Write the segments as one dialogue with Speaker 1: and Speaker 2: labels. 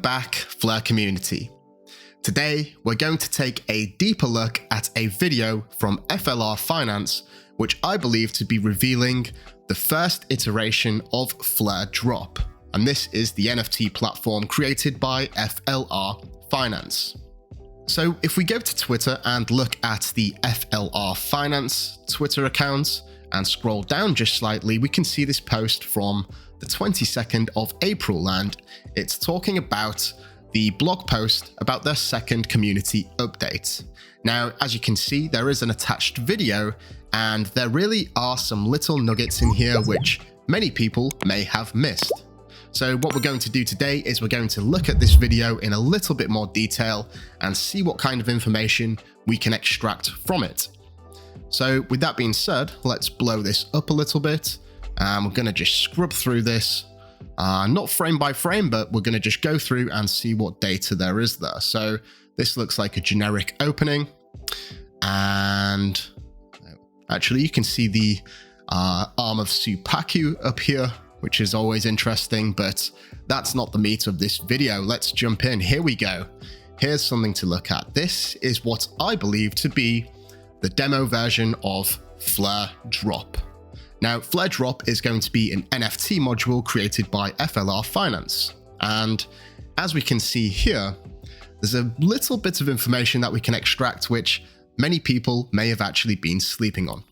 Speaker 1: back, FLR community. Today, we're going to take a deeper look at a video from FLR Finance, which I believe to be revealing the first iteration of FLR Drop. And this is the NFT platform created by FLR Finance. So if we go to Twitter and look at the FLR Finance Twitter account and scroll down just slightly, we can see this post from the 22nd of April, and it's talking about the blog post about their second community update. Now, as you can see, there is an attached video, and there really are some little nuggets in here which many people may have missed. So what we're going to do today is we're going to look at this video in a little bit more detail and see what kind of information we can extract from it. So with that being said, let's blow this up a little bit. We're going to just scrub through this, not frame by frame, but we're going to just go through and see what data there is there. So this looks like a generic opening, and actually you can see the arm of Supaku up here, which is always interesting, but that's not the meat of this video. Let's jump in. Here we go. Here's something to look at. This is what I believe to be the demo version of FLR Drop. Now, FLR Drop is going to be an NFT module created by FLR Finance. And as we can see here, there's a little bit of information that we can extract, which many people may have actually been sleeping on.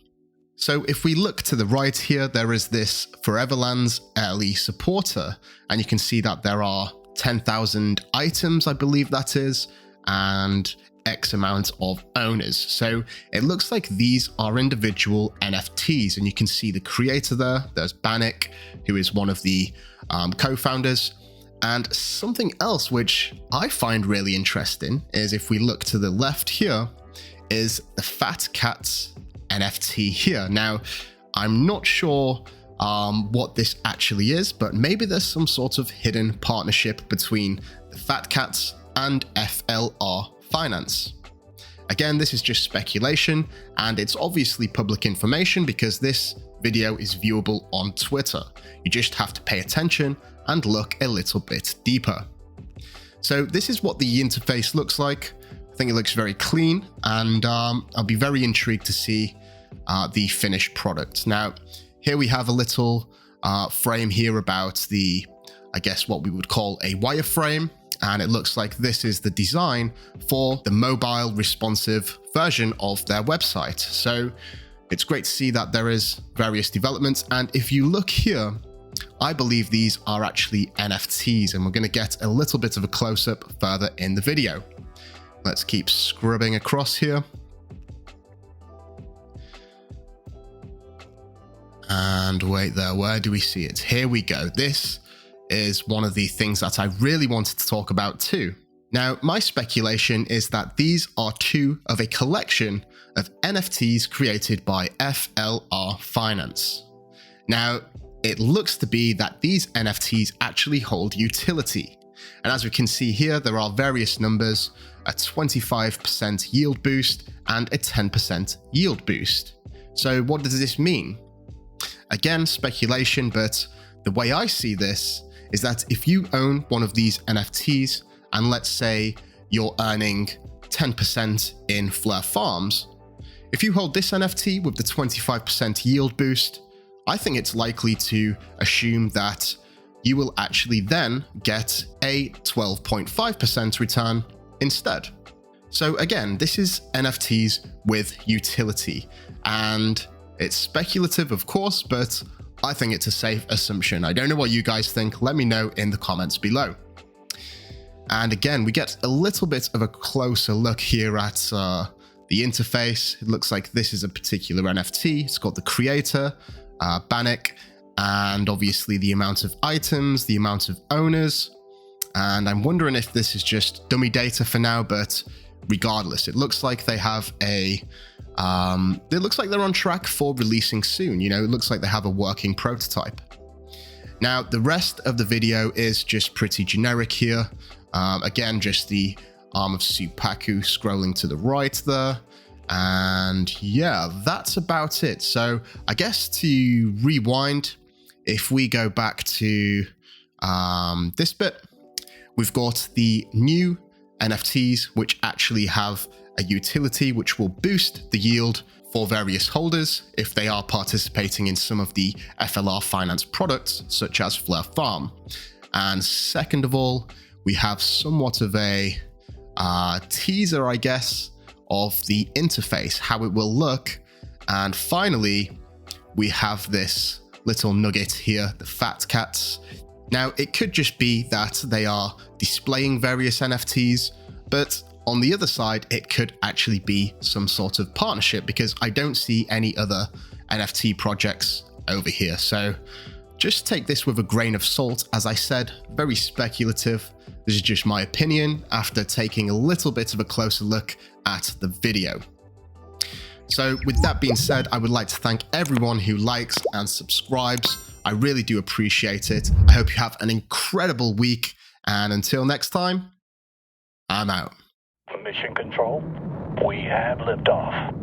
Speaker 1: So if we look to the right here, there is this Foreverlands early supporter, and you can see that there are 10,000 items, I believe that is, and X amount of owners. So it looks like these are individual NFTs, and you can see the creator there. There's Bannock, who is one of the co-founders. And something else which I find really interesting is if we look to the left here, is the Fat Cats NFT here. Now, I'm not sure what this actually is, but maybe there's some sort of hidden partnership between the Fat Cats and FLR Finance. Again, this is just speculation, and it's obviously public information because this video is viewable on Twitter. You just have to pay attention and look a little bit deeper. So this is what the interface looks like. I think it looks very clean, and I'll be very intrigued to see the finished product. Now, here we have a little frame here about the, I guess what we would call a wireframe. And it looks like this is the design for the mobile responsive version of their website. So it's great to see that there is various developments. And if you look here, I believe these are actually NFTs, and we're going to get a little bit of a close-up further in the video. Let's keep scrubbing across here. And wait there, where do we see it? Here we go. This is one of the things that I really wanted to talk about too. Now, my speculation is that these are two of a collection of NFTs created by FLR Finance. Now, it looks to be that these NFTs actually hold utility. And as we can see here, there are various numbers, a 25% yield boost and a 10% yield boost. So what does this mean? Again, speculation, but the way I see this is that if you own one of these NFTs, and let's say you're earning 10% in FLR Farms, if you hold this NFT with the 25% yield boost, I think it's likely to assume that you will actually then get a 12.5% return instead. So again, this is NFTs with utility, and it's speculative, of course, but I think it's a safe assumption. I don't know what you guys think. Let me know in the comments below. And again, we get a little bit of a closer look here at the interface. It looks like this is a particular NFT. It's got the creator, Bannock, and obviously the amount of items, the amount of owners. And I'm wondering if this is just dummy data for now, but regardless, it looks like they have a it looks like they're on track for releasing soon. You know, it looks like they have a working prototype. Now, the rest of the video is just pretty generic here. Again, just the arm of Supaku scrolling to the right there. And yeah, that's about it. So I guess to rewind, if we go back to this bit, We've got the new NFTs, which actually have a utility which will boost the yield for various holders if they are participating in some of the FLR Finance products, such as FLR Farm. And second of all, we have somewhat of a teaser, I guess, of the interface, how it will look. And finally, we have this little nugget here, the Fat Cats. Now, it could just be that they are displaying various NFTs, but on the other side, it could actually be some sort of partnership because I don't see any other NFT projects over here. So just take this with a grain of salt. As I said, very speculative. This is just my opinion after taking a little bit of a closer look at the video. So with that being said, I would like to thank everyone who likes and subscribes. I really do appreciate it. I hope you have an incredible week. And until next time, I'm out.
Speaker 2: Mission Control, we have liftoff.